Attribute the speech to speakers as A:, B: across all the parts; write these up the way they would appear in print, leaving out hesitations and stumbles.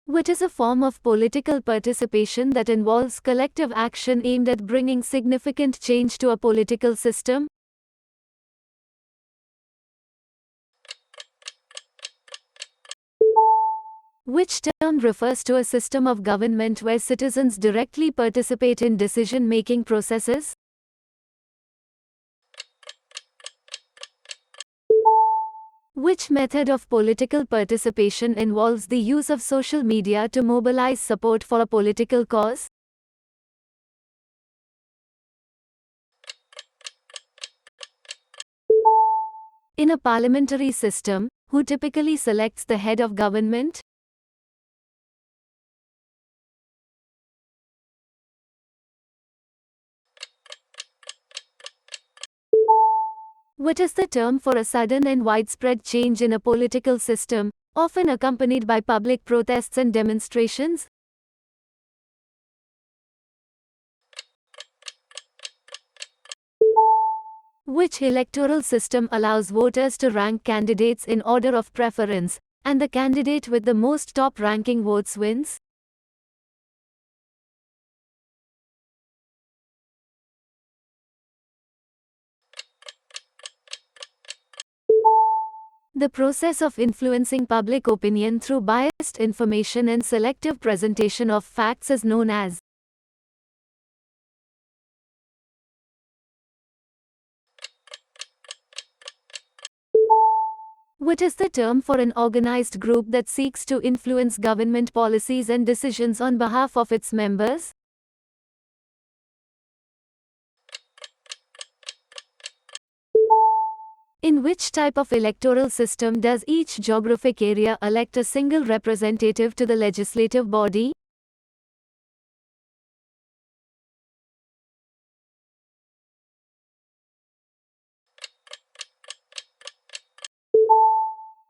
A: What is a form of political participation that involves collective action aimed at bringing significant change to a political system? Which term refers to a system of government where citizens directly participate in decision-making processes? Which method of political participation involves the use of social media to mobilize support for a political cause? In a parliamentary system, who typically selects the head of government? What is the term for a sudden and widespread change in a political system, often accompanied by public protests and demonstrations? Which electoral system allows voters to rank candidates in order of preference, and the candidate with the most top-ranking votes wins? The process of influencing public opinion through biased information and selective presentation of facts is known as. What is the term for an organized group that seeks to influence government policies and decisions on behalf of its members? In which type of electoral system does each geographic area elect a single representative to the legislative body?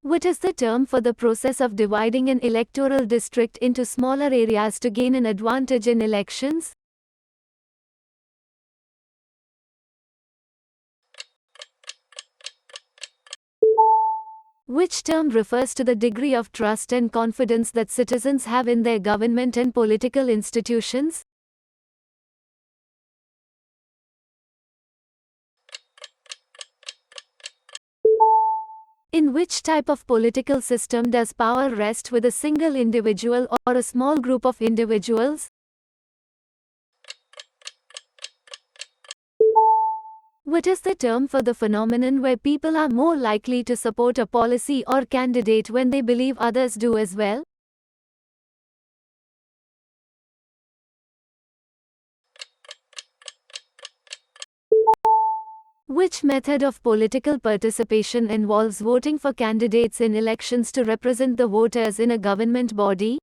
A: What is the term for the process of dividing an electoral district into smaller areas to gain an advantage in elections? Which term refers to the degree of trust and confidence that citizens have in their government and political institutions? In which type of political system does power rest with a single individual or a small group of individuals? What is the term for the phenomenon where people are more likely to support a policy or candidate when they believe others do as well? Which method of political participation involves voting for candidates in elections to represent the voters in a government body?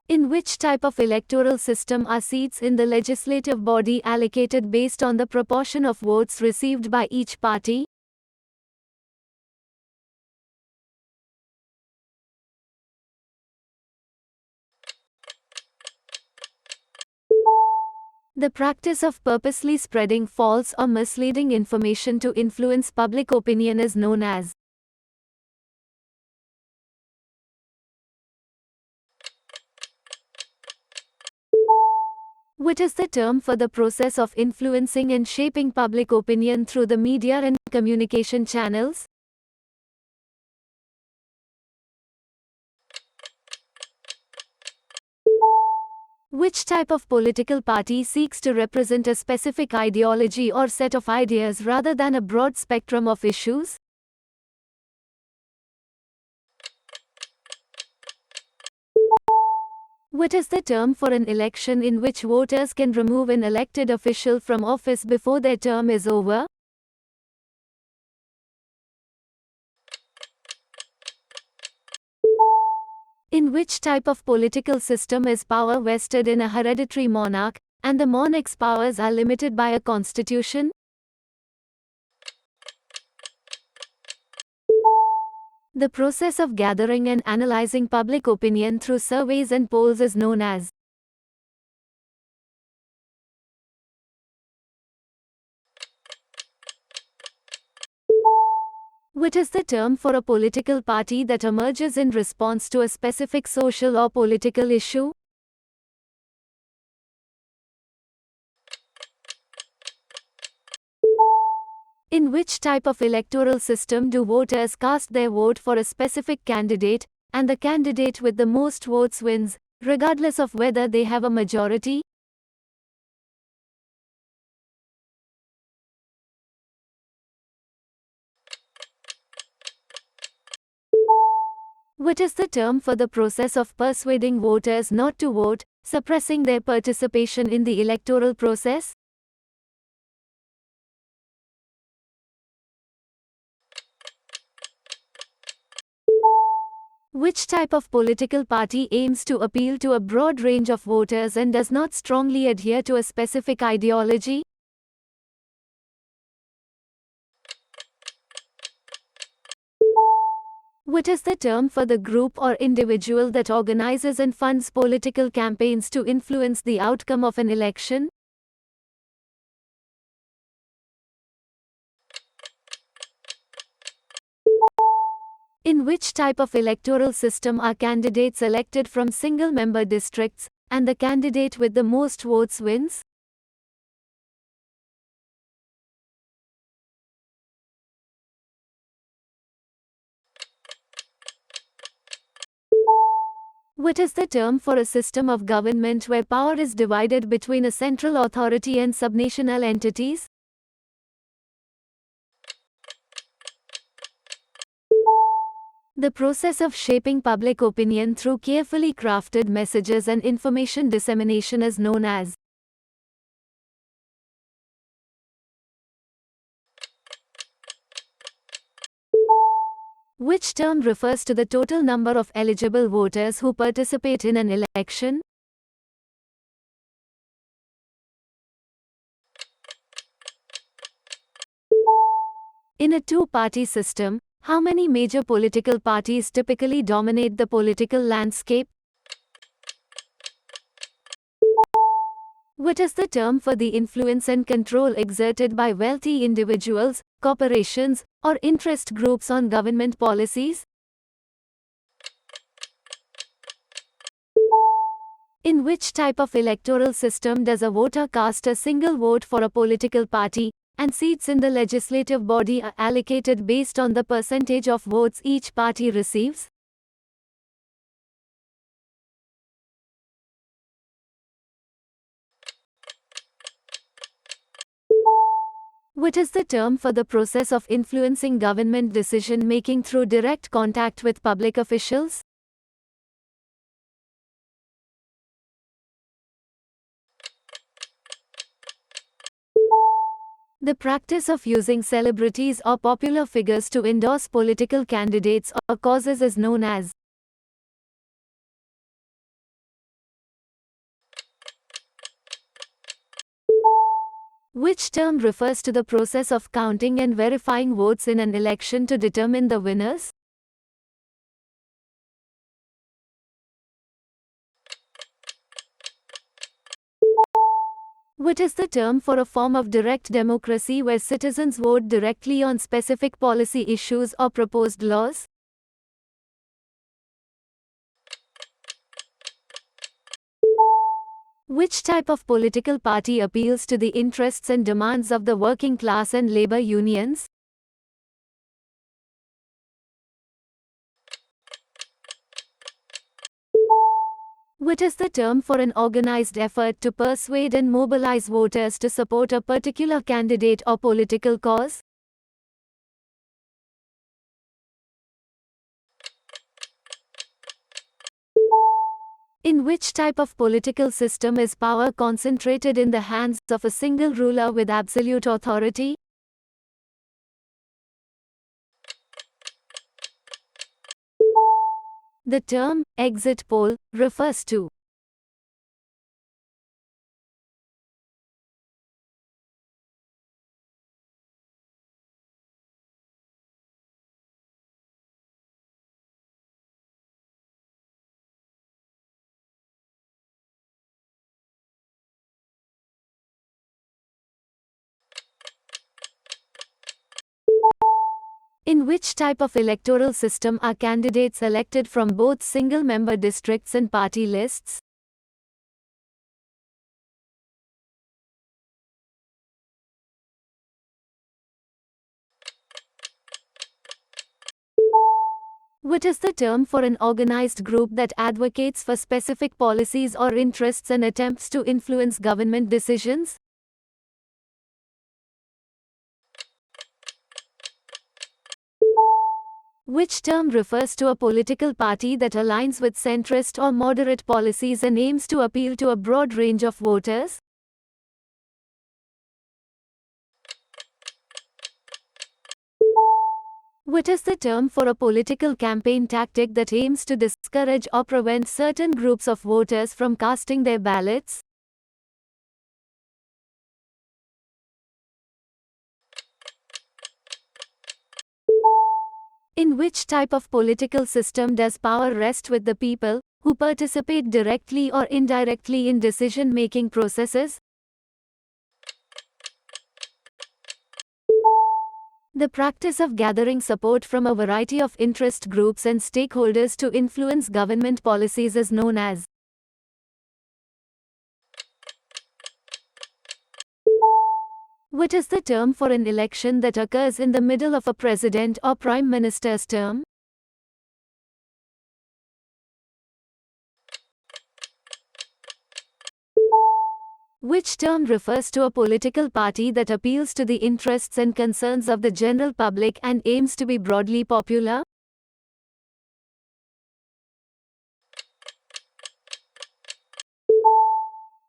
A: In which type of electoral system are seats in the legislative body allocated based on the proportion of votes received by each party? The practice of purposely spreading false or misleading information to influence public opinion is known as. What is the term for the process of influencing and shaping public opinion through the media and communication channels? Which type of political party seeks to represent a specific ideology or set of ideas rather than a broad spectrum of issues? What is the term for an election in which voters can remove an elected official from office before their term is over? In which type of political system is power vested in a hereditary monarch, and the monarch's powers are limited by a constitution? The process of gathering and analyzing public opinion through surveys and polls is known as. What is the term for a political party that emerges in response to a specific social or political issue? In which type of electoral system do voters cast their vote for a specific candidate, and the candidate with the most votes wins, regardless of whether they have a majority? What is the term for the process of persuading voters not to vote, suppressing their participation in the electoral process? Which type of political party aims to appeal to a broad range of voters and does not strongly adhere to a specific ideology? What is the term for the group or individual that organizes and funds political campaigns to influence the outcome of an election? In which type of electoral system are candidates elected from single-member districts, and the candidate with the most votes wins? What is the term for a system of government where power is divided between a central authority and subnational entities? The process of shaping public opinion through carefully crafted messages and information dissemination is known as. Which term refers to the total number of eligible voters who participate in an election? In a two-party system, how many major political parties typically dominate the political landscape? What is the term for the influence and control exerted by wealthy individuals, corporations, or interest groups on government policies? In which type of electoral system does a voter cast a single vote for a political party, and seats in the legislative body are allocated based on the percentage of votes each party receives? What is the term for the process of influencing government decision-making through direct contact with public officials? The practice of using celebrities or popular figures to endorse political candidates or causes is known as. Which term refers to the process of counting and verifying votes in an election to determine the winners? What is the term for a form of direct democracy where citizens vote directly on specific policy issues or proposed laws? Which type of political party appeals to the interests and demands of the working class and labor unions? What is the term for an organized effort to persuade and mobilize voters to support a particular candidate or political cause? In which type of political system is power concentrated in the hands of a single ruler with absolute authority? The term exit poll refers to. In which type of electoral system are candidates elected from both single-member districts and party lists? What is the term for an organized group that advocates for specific policies or interests and attempts to influence government decisions? Which term refers to a political party that aligns with centrist or moderate policies and aims to appeal to a broad range of voters? What is the term for a political campaign tactic that aims to discourage or prevent certain groups of voters from casting their ballots? In which type of political system does power rest with the people, who participate directly or indirectly in decision-making processes? The practice of gathering support from a variety of interest groups and stakeholders to influence government policies is known as. What is the term for an election that occurs in the middle of a president or prime minister's term? Which term refers to a political party that appeals to the interests and concerns of the general public and aims to be broadly popular?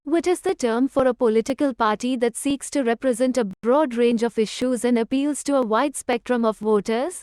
A: What is the term for a political party that seeks to represent a broad range of issues and appeals to a wide spectrum of voters?